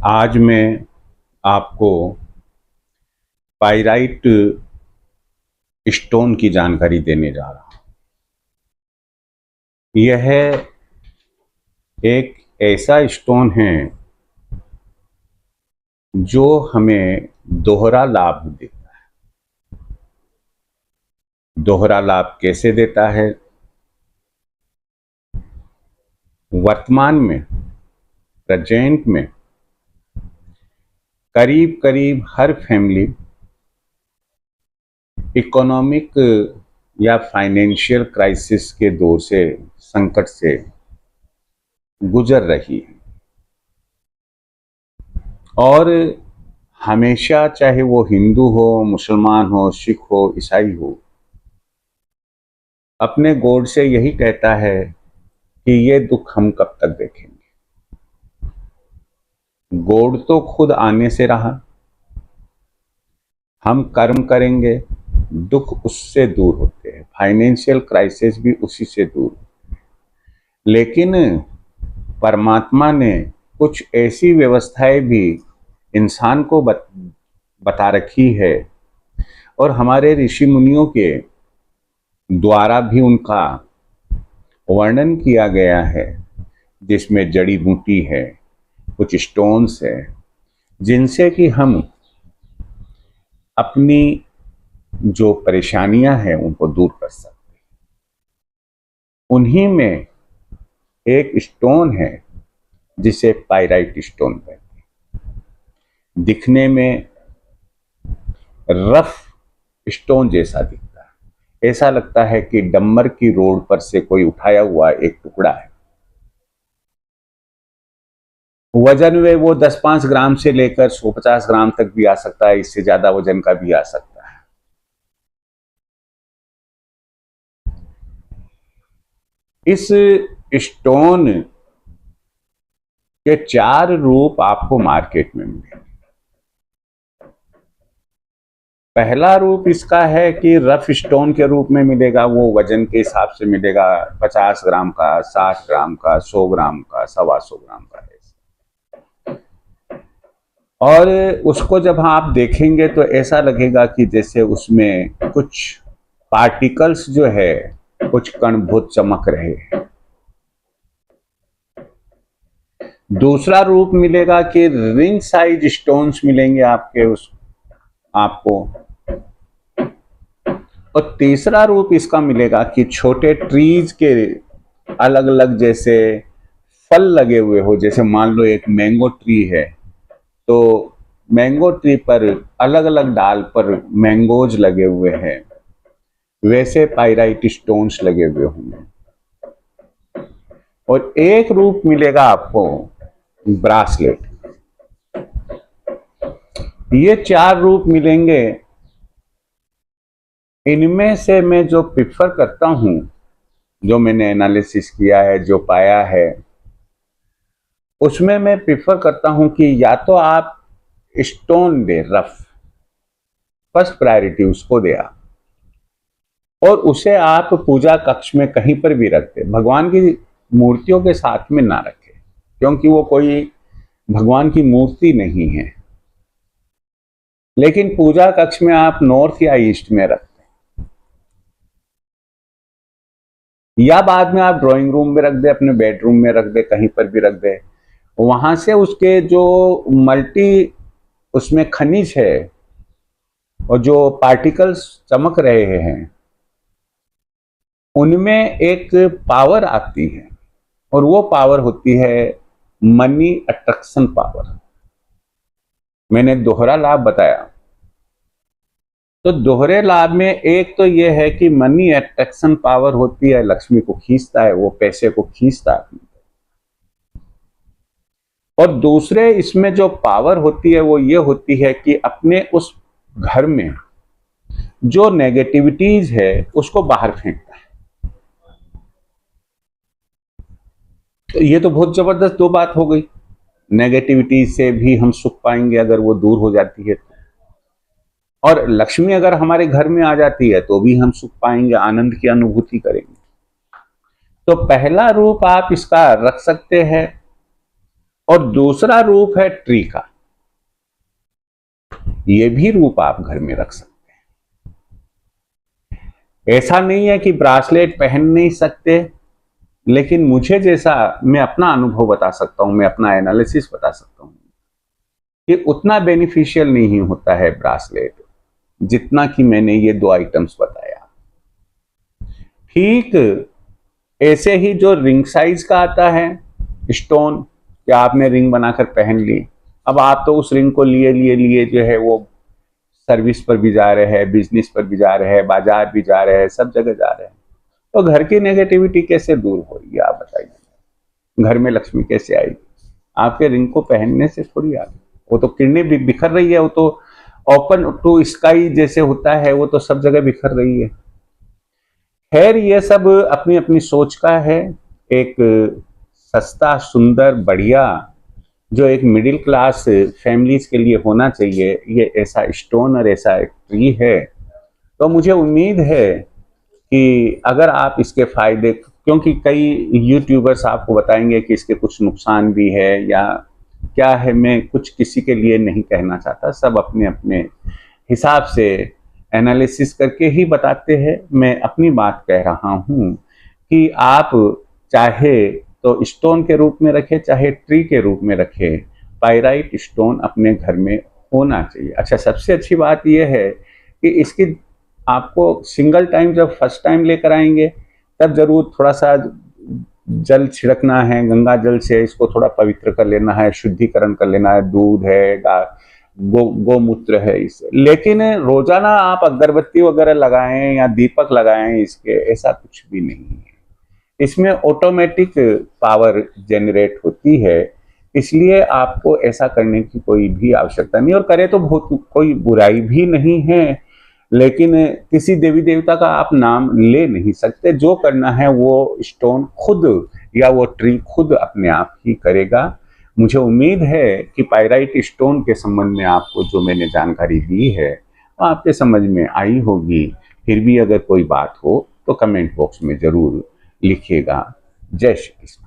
आज मैं आपको पाइराइट स्टोन की जानकारी देने जा रहा हूं। यह एक ऐसा स्टोन है जो हमें दोहरा लाभ देता है। दोहरा लाभ कैसे देता है? वर्तमान में, प्रेजेंट में करीब करीब हर फैमिली इकोनॉमिक या फाइनेंशियल क्राइसिस के दौर से, संकट से गुजर रही है। और हमेशा, चाहे वो हिंदू हो, मुसलमान हो, सिख हो, ईसाई हो, अपने गॉड से यही कहता है कि ये दुख हम कब तक देखेंगे। गॉड तो खुद आने से रहा, हम कर्म करेंगे, दुख उससे दूर होते हैं, फाइनेंशियल क्राइसिस भी उसी से दूर। लेकिन परमात्मा ने कुछ ऐसी व्यवस्थाएं भी इंसान को बता रखी है और हमारे ऋषि मुनियों के द्वारा भी उनका वर्णन किया गया है, जिसमें जड़ी बूटी है, कुछ स्टोन्स है, जिनसे कि हम अपनी जो परेशानियां हैं उनको दूर कर सकते हैं। उन्हीं में एक स्टोन है जिसे पाइराइट स्टोन कहते हैं। दिखने में रफ स्टोन जैसा दिखता है, ऐसा लगता है कि डम्बर की रोड पर से कोई उठाया हुआ एक टुकड़ा है। वजन में वो 10-5 ग्राम से लेकर 150 ग्राम तक भी आ सकता है, इससे ज्यादा वजन का भी आ सकता है। इस स्टोन के 4 रूप आपको मार्केट में मिलेंगे। पहला रूप इसका है कि रफ स्टोन के रूप में मिलेगा, वो वजन के हिसाब से मिलेगा, 50 ग्राम का, 60 ग्राम का, 100 ग्राम का, 125 ग्राम का है। और उसको जब आप देखेंगे तो ऐसा लगेगा कि जैसे उसमें कुछ पार्टिकल्स जो है, कुछ कण बहुत चमक रहे हैं। दूसरा रूप मिलेगा कि रिंग साइज स्टोन्स मिलेंगे आपको। और तीसरा रूप इसका मिलेगा कि छोटे ट्रीज के अलग अलग जैसे फल लगे हुए हो। जैसे मान लो एक मैंगो ट्री है, तो मैंगो ट्री पर अलग अलग डाल पर मैंगोज लगे हुए हैं, वैसे पाइराइट स्टोन्स लगे हुए होंगे। और एक रूप मिलेगा आपको ब्रासलेट। ये 4 रूप मिलेंगे। इनमें से मैं जो प्रिफर करता हूं, जो मैंने एनालिसिस किया है, जो पाया है, उसमें मैं प्रिफर करता हूं कि या तो आप स्टोन दे रफ, फर्स्ट प्रायोरिटी उसको दे आप, और उसे आप पूजा कक्ष में कहीं पर भी रख दे। भगवान की मूर्तियों के साथ में ना रखें, क्योंकि वो कोई भगवान की मूर्ति नहीं है। लेकिन पूजा कक्ष में आप नॉर्थ या ईस्ट में रख, या बाद में आप ड्राइंग रूम में रख दे, अपने बेडरूम में रख दे, कहीं पर भी रख दे। वहां से उसके जो मल्टी उसमें खनिज है और जो पार्टिकल्स चमक रहे हैं, उनमें एक पावर आती है, और वो पावर होती है मनी अट्रैक्शन पावर। मैंने दोहरा लाभ बताया, तो दोहरे लाभ में एक तो ये है कि मनी अट्रैक्शन पावर होती है, लक्ष्मी को खींचता है, वो पैसे को खींचता है। और दूसरे इसमें जो पावर होती है वो ये होती है कि अपने उस घर में जो नेगेटिविटीज है उसको बाहर फेंकता है। तो ये तो बहुत जबरदस्त 2 बात हो गई। नेगेटिविटी से भी हम सुख पाएंगे अगर वो दूर हो जाती है, और लक्ष्मी अगर हमारे घर में आ जाती है तो भी हम सुख पाएंगे, आनंद की अनुभूति करेंगे। तो पहला रूप आप इसका रख सकते हैं। और दूसरा रूप है ट्री का। ये भी रूप आप घर में रख सकते हैं। ऐसा नहीं है कि ब्रासलेट पहन नहीं सकते, लेकिन मुझे जैसा, मैं अपना अनुभव बता सकता हूं, मैं अपना एनालिसिस बता सकता हूं कि उतना बेनिफिशियल नहीं होता है ब्रासलेट जितना कि मैंने ये 2 आइटम्स बताया। ठीक ऐसे ही जो रिंग साइज का आता है स्टोन, क्या आपने रिंग बनाकर पहन ली, अब आप तो उस रिंग को लिए लिए लिए जो है वो सर्विस पर भी जा रहे हैं, बिजनेस पर भी जा रहे हैं, बाजार भी जा रहे हैं, सब जगह जा रहे हैं, तो घर की नेगेटिविटी कैसे दूर होगी आप बताइए? घर में लक्ष्मी कैसे आएगी? आपके रिंग को पहनने से थोड़ी आएगी। वो तो किरणें भी बिखर रही है, वो तो ओपन टू स्काई जैसे होता है, वो तो सब जगह बिखर रही है। खैर ये सब अपनी अपनी सोच का है। एक सस्ता, सुंदर, बढ़िया जो एक मिडिल क्लास फैमिलीज के लिए होना चाहिए, ये ऐसा स्टोन और ऐसा एक ट्री है। तो मुझे उम्मीद है कि अगर आप इसके फायदे, क्योंकि कई यूट्यूबर्स आपको बताएंगे कि इसके कुछ नुकसान भी है या क्या है, मैं कुछ किसी के लिए नहीं कहना चाहता, सब अपने अपने हिसाब से एनालिसिस करके ही बताते हैं। मैं अपनी बात कह रहा हूँ कि आप चाहे तो स्टोन के रूप में रखें, चाहे ट्री के रूप में रखें, पाइराइट स्टोन अपने घर में होना चाहिए। अच्छा, सबसे अच्छी बात यह है कि इसकी आपको सिंगल टाइम जब फर्स्ट टाइम लेकर आएंगे तब जरूर थोड़ा सा जल छिड़कना है, गंगा जल से इसको थोड़ा पवित्र कर लेना है, शुद्धिकरण कर लेना है, दूध है, गोमूत्र है इससे। लेकिन रोजाना आप अगरबत्ती वगैरह लगाएं या दीपक लगाएं इसके, ऐसा कुछ भी नहीं है। इसमें ऑटोमेटिक पावर जनरेट होती है, इसलिए आपको ऐसा करने की कोई भी आवश्यकता नहीं, और करे तो बहुत कोई बुराई भी नहीं है। लेकिन किसी देवी देवता का आप नाम ले नहीं सकते। जो करना है वो स्टोन खुद या वो ट्री खुद अपने आप ही करेगा। मुझे उम्मीद है कि पाइराइट स्टोन के संबंध में आपको जो मैंने जानकारी दी है वो आपके समझ में आई होगी। फिर भी अगर कोई बात हो तो कमेंट बॉक्स में जरूर लिखिएगा। जय श्री कृष्ण।